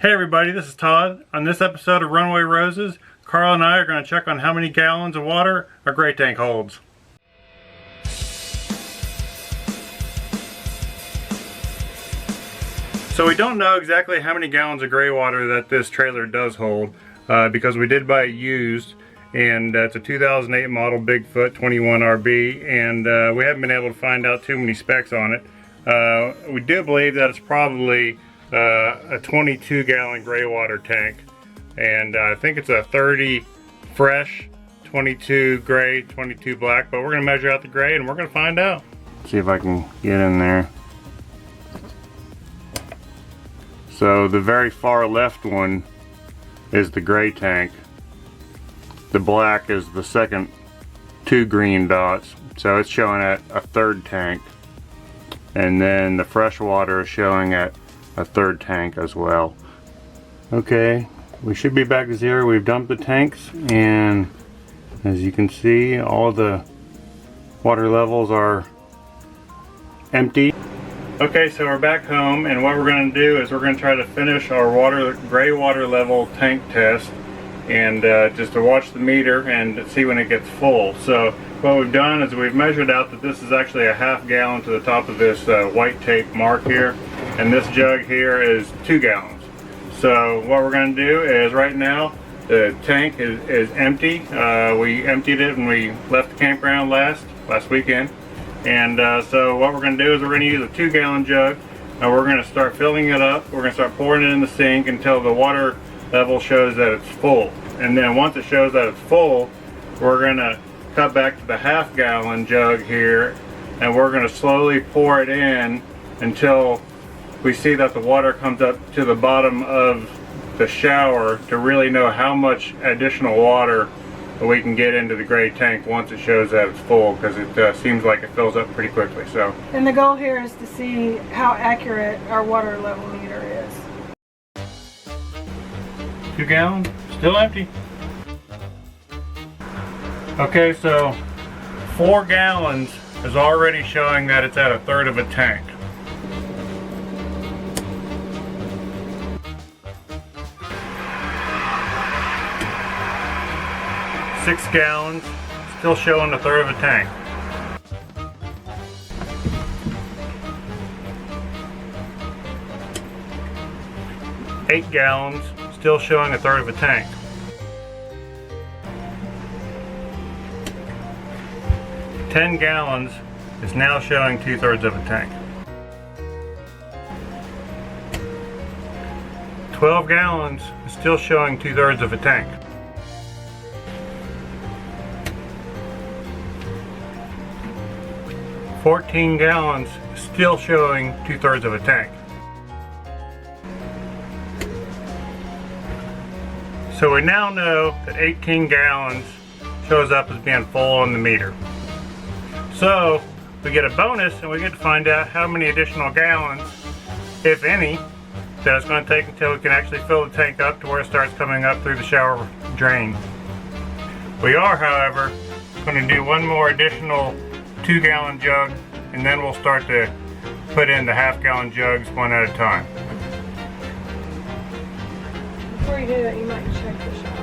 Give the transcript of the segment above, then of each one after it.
Hey everybody, this is Todd. On this episode of Runaway Roses, Carl and I are going to check on how many gallons of water our gray tank holds. So we don't know exactly how many gallons of gray water that this trailer does hold because we did buy it used, and it's a 2008 model Bigfoot 21RB, and we haven't been able to find out too many specs on it. We do believe that it's probably a 22 gallon gray water tank, and I think it's a 30 fresh, 22 gray, 22 black, but we're going to measure out the gray and we're going to find out. See if I can get in there. So the very far left one is the gray tank. The black is the second two green dots, so it's showing at a third tank, and then the fresh water is showing at a third tank as well. Okay, we should be back to zero. We've dumped the tanks, and as you can see, all the water levels are empty. Okay, so we're back home, and what we're going to do is we're going to try to finish our gray water level tank test, and just to watch the meter and see when it gets full. So what we've done is we've measured out that this is actually a half gallon to the top of this white tape mark here, and this jug here is 2 gallons. So what we're going to do is right now the tank is empty. We emptied it when we left the campground last weekend, and so what we're going to do is we're going to use a 2 gallon jug, and we're going to start filling it up. We're going to start pouring it in the sink until the water level shows that it's full, and then once it shows that it's full, we're going to cut back to the half gallon jug here, and we're going to slowly pour it in until we see that the water comes up to the bottom of the shower to really know how much additional water we can get into the gray tank once it shows that it's full, because it seems like it fills up pretty quickly. So, and the goal here is to see how accurate our water level meter is. 2 gallons, still empty. Okay, so 4 gallons is already showing that it's at a third of a tank. Six gallons, still showing a third of a tank. 8 gallons, still showing a third of a tank. 10 gallons is now showing 2/3 of a tank. 12 gallons is still showing 2/3 of a tank. 14 gallons is still showing 2/3 of a tank. So we now know that 18 gallons shows up as being full on the meter. So we get a bonus, and we get to find out how many additional gallons, if any, that it's going to take until we can actually fill the tank up to where it starts coming up through the shower drain. We are, however, going to do one more additional 2 gallon jug, and then we'll start to put in the half gallon jugs one at a time. Before you do that, you might check the shower.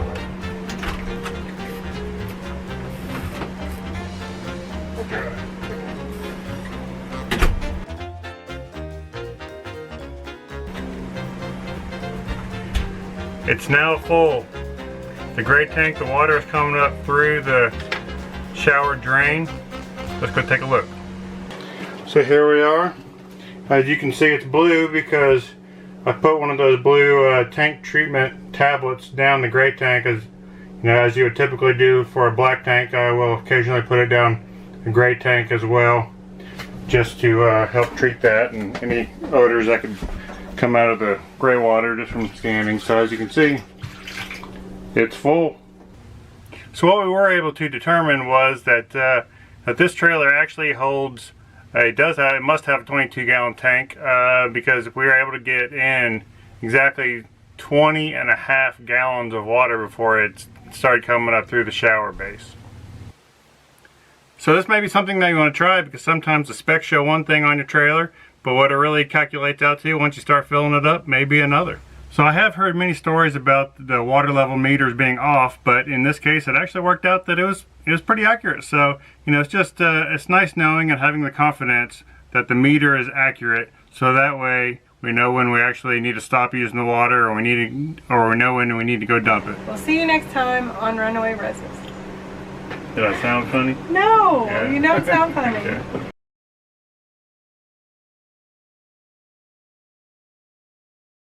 Okay. It's now full. The gray tank, the water is coming up through the shower drain. Let's go take a look. So here we are. As you can see, it's blue because I put one of those blue tank treatment tablets down the gray tank, as you know, as you would typically do for a black tank. I will occasionally put it down the gray tank as well, just to help treat that and any odors that could come out of the gray water just from scanning. So as you can see, it's full. So what we were able to determine was that that this trailer actually holds, it must have a 22 gallon tank, because we were able to get in exactly 20.5 gallons of water before it started coming up through the shower base. So this may be something that you want to try, because sometimes the specs show one thing on your trailer, but what it really calculates out to once you start filling it up may be another. So I have heard many stories about the water level meters being off, but in this case it actually worked out that it was pretty accurate. So, you know, it's just it's nice knowing and having the confidence that the meter is accurate, so that way we know when we actually need to stop using the water, or we know when we need to go dump it. We'll see you next time on Runaway Roses. Did I sound funny? No, Yeah. you don't sound funny. Okay.